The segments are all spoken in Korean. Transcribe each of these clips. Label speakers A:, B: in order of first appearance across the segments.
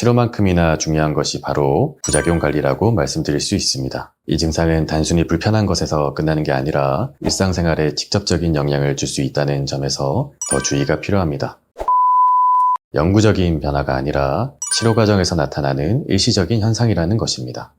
A: 치료만큼이나 중요한 것이 바로 부작용 관리라고 말씀드릴 수 있습니다. 이 증상은 단순히 불편한 것에서 끝나는 게 아니라 일상생활에 직접적인 영향을 줄 수 있다는 점에서 더 주의가 필요합니다. 영구적인 변화가 아니라 치료 과정에서 나타나는 일시적인 현상이라는 것입니다.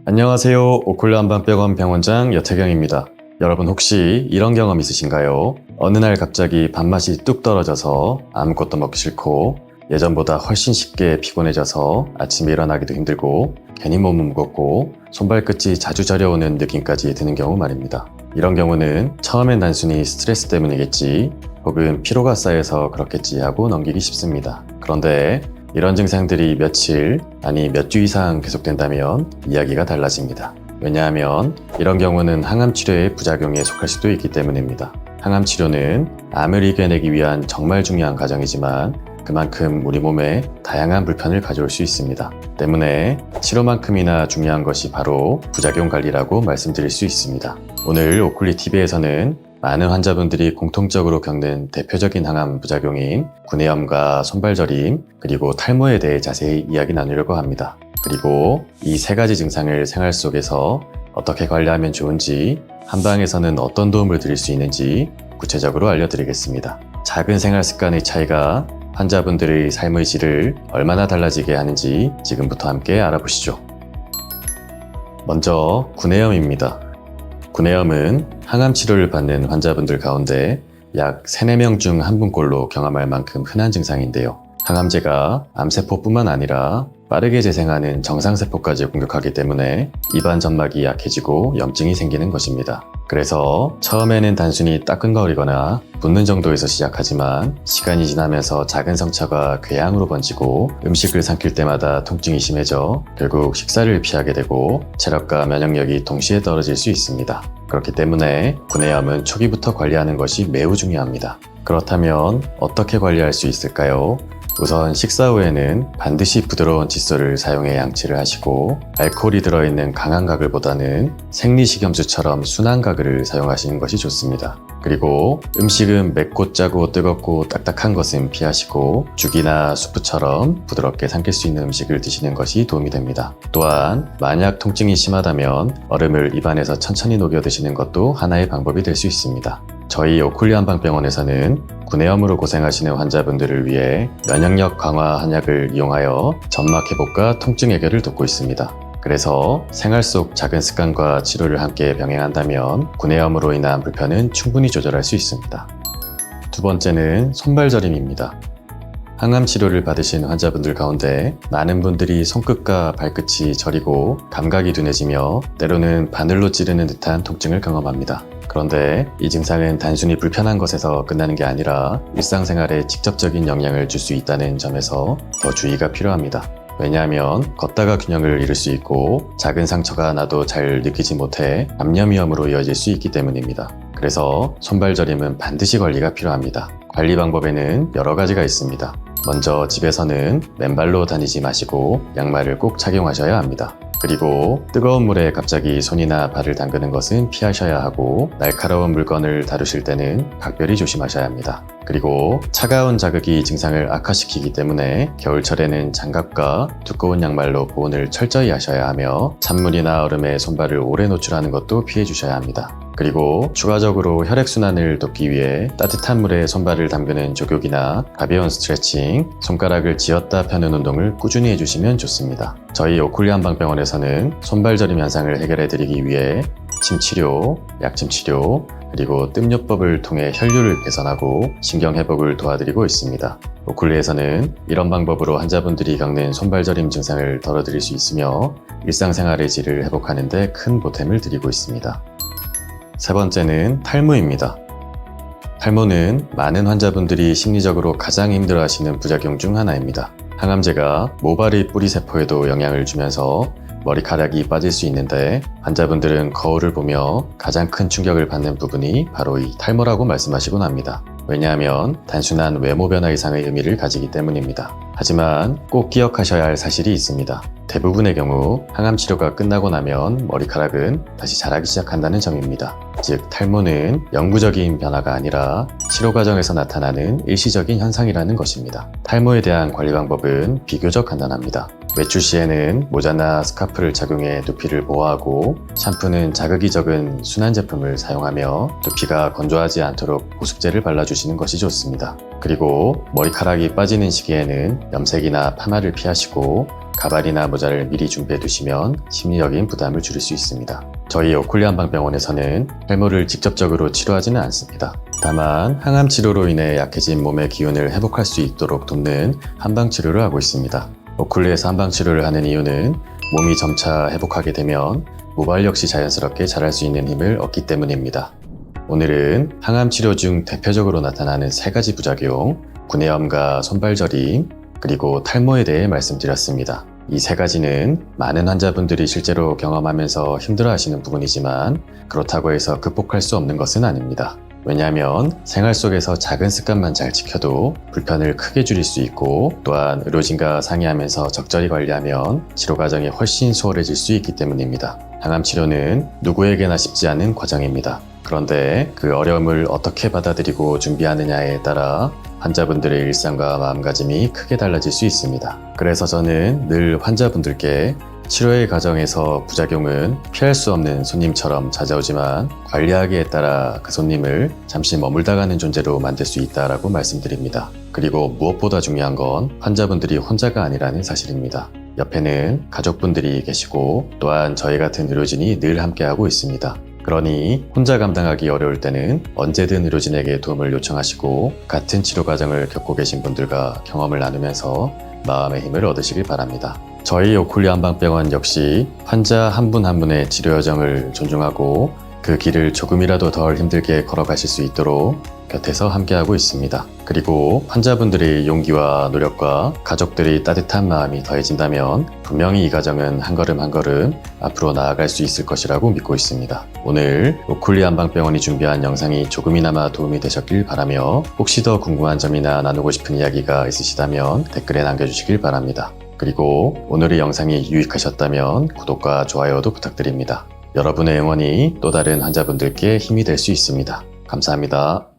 A: 안녕하세요. 오클라 한방병원 병원장 여태경입니다. 여러분 혹시 이런 경험 있으신가요? 어느 날 갑자기 밥맛이 뚝 떨어져서 아무것도 먹기 싫고 예전보다 훨씬 쉽게 피곤해져서 아침에 일어나기도 힘들고 괜히 몸은 무겁고 손발끝이 자주 저려오는 느낌까지 드는 경우 말입니다. 이런 경우는 처음엔 단순히 스트레스 때문이겠지 혹은 피로가 쌓여서 그렇겠지 하고 넘기기 쉽습니다. 그런데 이런 증상들이 며칠 아니 몇 주 이상 계속된다면 이야기가 달라집니다. 왜냐하면 이런 경우는 항암 치료의 부작용에 속할 수도 있기 때문입니다. 항암 치료는 암을 이겨내기 위한 정말 중요한 과정이지만 그만큼 우리 몸에 다양한 불편을 가져올 수 있습니다. 때문에 치료만큼이나 중요한 것이 바로 부작용 관리라고 말씀드릴 수 있습니다. 오늘 오클리TV에서는 많은 환자분들이 공통적으로 겪는 대표적인 항암 부작용인 구내염과 손발저림 그리고 탈모에 대해 자세히 이야기 나누려고 합니다. 그리고 이 세 가지 증상을 생활 속에서 어떻게 관리하면 좋은지 한방에서는 어떤 도움을 드릴 수 있는지 구체적으로 알려드리겠습니다. 작은 생활 습관의 차이가 환자분들의 삶의 질을 얼마나 달라지게 하는지 지금부터 함께 알아보시죠. 먼저 구내염입니다. 구내염은 항암 치료를 받는 환자분들 가운데 약 3, 4명 중 1분꼴로 경험할 만큼 흔한 증상인데요. 항암제가 암세포뿐만 아니라 빠르게 재생하는 정상세포까지 공격하기 때문에 입안 점막이 약해지고 염증이 생기는 것입니다. 그래서 처음에는 단순히 따끔거리거나 붓는 정도에서 시작하지만 시간이 지나면서 작은 상처가 궤양으로 번지고 음식을 삼킬 때마다 통증이 심해져 결국 식사를 피하게 되고 체력과 면역력이 동시에 떨어질 수 있습니다. 그렇기 때문에 구내염은 초기부터 관리하는 것이 매우 중요합니다. 그렇다면 어떻게 관리할 수 있을까요? 우선 식사 후에는 반드시 부드러운 칫솔을 사용해 양치를 하시고 알코올이 들어있는 강한 가글보다는 생리식염수처럼 순한 가글을 사용하시는 것이 좋습니다. 그리고 음식은 맵고 짜고 뜨겁고 딱딱한 것은 피하시고 죽이나 수프처럼 부드럽게 삼킬 수 있는 음식을 드시는 것이 도움이 됩니다. 또한 만약 통증이 심하다면 얼음을 입안에서 천천히 녹여 드시는 것도 하나의 방법이 될 수 있습니다. 저희 오클리 한방병원에서는 구내염으로 고생하시는 환자분들을 위해 면역력 강화 한약을 이용하여 점막 회복과 통증 해결을 돕고 있습니다. 그래서 생활 속 작은 습관과 치료를 함께 병행한다면 구내염으로 인한 불편은 충분히 조절할 수 있습니다. 두 번째는 손발저림입니다. 항암 치료를 받으신 환자분들 가운데 많은 분들이 손끝과 발끝이 저리고 감각이 둔해지며 때로는 바늘로 찌르는 듯한 통증을 경험합니다. 그런데 이 증상은 단순히 불편한 것에서 끝나는 게 아니라 일상생활에 직접적인 영향을 줄 수 있다는 점에서 더 주의가 필요합니다. 왜냐하면 걷다가 균형을 잃을 수 있고 작은 상처가 나도 잘 느끼지 못해 감염 위험으로 이어질 수 있기 때문입니다. 그래서 손발저림은 반드시 관리가 필요합니다. 관리 방법에는 여러 가지가 있습니다. 먼저 집에서는 맨발로 다니지 마시고 양말을 꼭 착용하셔야 합니다. 그리고 뜨거운 물에 갑자기 손이나 발을 담그는 것은 피하셔야 하고 날카로운 물건을 다루실 때는 각별히 조심하셔야 합니다. 그리고 차가운 자극이 증상을 악화시키기 때문에 겨울철에는 장갑과 두꺼운 양말로 보온을 철저히 하셔야 하며 찬물이나 얼음에 손발을 오래 노출하는 것도 피해 주셔야 합니다. 그리고 추가적으로 혈액순환을 돕기 위해 따뜻한 물에 손발을 담그는 족욕이나 가벼운 스트레칭, 손가락을 쥐었다 펴는 운동을 꾸준히 해주시면 좋습니다. 저희 오클리 한방병원에서는 손발저림 현상을 해결해드리기 위해 침치료, 약침치료, 그리고 뜸요법을 통해 혈류를 개선하고 신경회복을 도와드리고 있습니다. 오클리에서는 이런 방법으로 환자분들이 겪는 손발저림 증상을 덜어드릴 수 있으며 일상생활의 질을 회복하는 데 큰 보탬을 드리고 있습니다. 세 번째는 탈모입니다. 탈모는 많은 환자분들이 심리적으로 가장 힘들어하시는 부작용 중 하나입니다. 항암제가 모발의 뿌리세포에도 영향을 주면서 머리카락이 빠질 수 있는데 환자분들은 거울을 보며 가장 큰 충격을 받는 부분이 바로 이 탈모라고 말씀하시곤 합니다. 왜냐하면 단순한 외모 변화 이상의 의미를 가지기 때문입니다. 하지만 꼭 기억하셔야 할 사실이 있습니다. 대부분의 경우 항암 치료가 끝나고 나면 머리카락은 다시 자라기 시작한다는 점입니다. 즉, 탈모는 영구적인 변화가 아니라 치료 과정에서 나타나는 일시적인 현상이라는 것입니다. 탈모에 대한 관리 방법은 비교적 간단합니다. 외출 시에는 모자나 스카프를 착용해 두피를 보호하고, 샴푸는 자극이 적은 순한 제품을 사용하며 두피가 건조하지 않도록 보습제를 발라주시는 것이 좋습니다. 그리고 머리카락이 빠지는 시기에는 염색이나 파마를 피하시고 가발이나 모자를 미리 준비해 두시면 심리적인 부담을 줄일 수 있습니다. 저희 오쿨리 한방병원에서는 탈모를 직접적으로 치료하지는 않습니다. 다만 항암 치료로 인해 약해진 몸의 기운을 회복할 수 있도록 돕는 한방 치료를 하고 있습니다. 오쿨리에서 한방 치료를 하는 이유는 몸이 점차 회복하게 되면 모발 역시 자연스럽게 자랄 수 있는 힘을 얻기 때문입니다. 오늘은 항암 치료 중 대표적으로 나타나는 3가지 부작용, 구내염과 손발 저림, 그리고 탈모에 대해 말씀드렸습니다. 이 3가지는 많은 환자분들이 실제로 경험하면서 힘들어하시는 부분이지만 그렇다고 해서 극복할 수 없는 것은 아닙니다. 왜냐하면 생활 속에서 작은 습관만 잘 지켜도 불편을 크게 줄일 수 있고, 또한 의료진과 상의하면서 적절히 관리하면 치료 과정이 훨씬 수월해질 수 있기 때문입니다. 항암 치료는 누구에게나 쉽지 않은 과정입니다. 그런데 그 어려움을 어떻게 받아들이고 준비하느냐에 따라 환자분들의 일상과 마음가짐이 크게 달라질 수 있습니다. 그래서 저는 늘 환자분들께 치료의 과정에서 부작용은 피할 수 없는 손님처럼 찾아오지만 관리하기에 따라 그 손님을 잠시 머물다 가는 존재로 만들 수 있다라고 말씀드립니다. 그리고 무엇보다 중요한 건 환자분들이 혼자가 아니라는 사실입니다. 옆에는 가족분들이 계시고, 또한 저희 같은 의료진이 늘 함께하고 있습니다. 그러니 혼자 감당하기 어려울 때는 언제든 의료진에게 도움을 요청하시고, 같은 치료 과정을 겪고 계신 분들과 경험을 나누면서 마음의 힘을 얻으시길 바랍니다. 저희 오쿨리 한방병원 역시 환자 한 분 한 분의 치료 여정을 존중하고 그 길을 조금이라도 덜 힘들게 걸어가실 수 있도록 곁에서 함께하고 있습니다. 그리고 환자분들의 용기와 노력과 가족들의 따뜻한 마음이 더해진다면 분명히 이 과정은 한 걸음 한 걸음 앞으로 나아갈 수 있을 것이라고 믿고 있습니다. 오늘 오쿨리 한방병원이 준비한 영상이 조금이나마 도움이 되셨길 바라며, 혹시 더 궁금한 점이나 나누고 싶은 이야기가 있으시다면 댓글에 남겨주시길 바랍니다. 그리고 오늘의 영상이 유익하셨다면 구독과 좋아요도 부탁드립니다. 여러분의 응원이 또 다른 환자분들께 힘이 될 수 있습니다. 감사합니다.